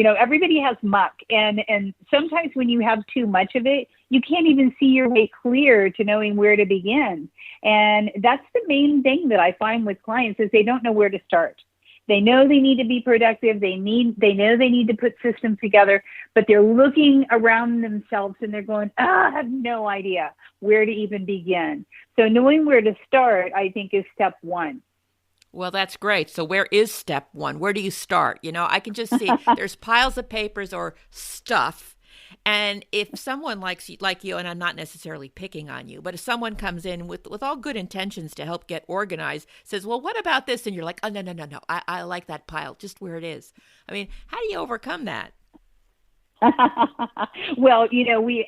everybody has muck. And sometimes when you have too much of it, you can't even see your way clear to knowing where to begin. And that's the main thing that I find with clients is they don't know where to start. They know they need to be productive. They know they need to put systems together, but they're looking around themselves and they're going, I have no idea where to even begin. So knowing where to start, I think, is step one. Well, that's great. So where is step one? Where do you start? I can just see there's piles of papers or stuff. And if someone like you, and I'm not necessarily picking on you, but if someone comes in with all good intentions to help get organized, says, well, what about this? And you're like, oh, no. I like that pile just where it is. I mean, how do you overcome that? Well,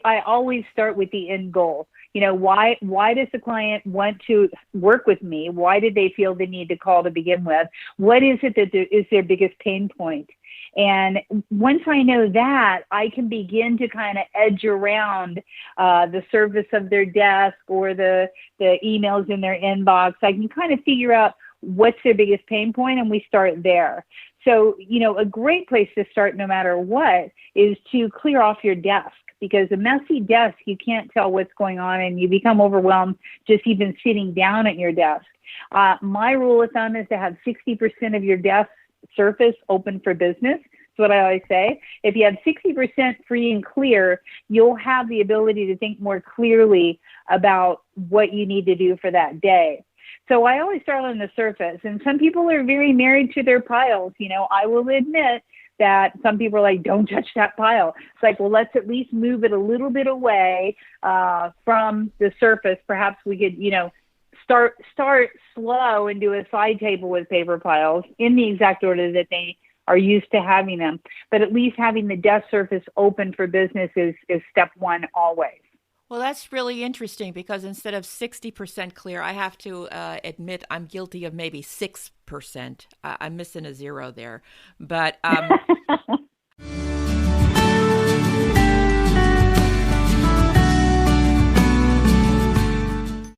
I always start with the end goal. Why does the client want to work with me? Why did they feel the need to call to begin with? What is it that is their biggest pain point? And once I know that, I can begin to kind of edge around the surface of their desk or the emails in their inbox. I can kind of figure out what's their biggest pain point, and we start there. So, a great place to start no matter what is to clear off your desk, because a messy desk, you can't tell what's going on and you become overwhelmed just even sitting down at your desk. My rule of thumb is to have 60% of your desk surface open for business. That's what I always say. If you have 60% free and clear, you'll have the ability to think more clearly about what you need to do for that day. So I always start on the surface, and some people are very married to their piles. I will admit that some people are like, don't touch that pile. It's like, well, let's at least move it a little bit away from the surface. Perhaps we could, start slow and do a side table with paper piles in the exact order that they are used to having them. But at least having the desk surface open for business is step one always. Well, that's really interesting, because instead of 60% clear, I have to admit I'm guilty of maybe 6%. I'm missing a zero there. But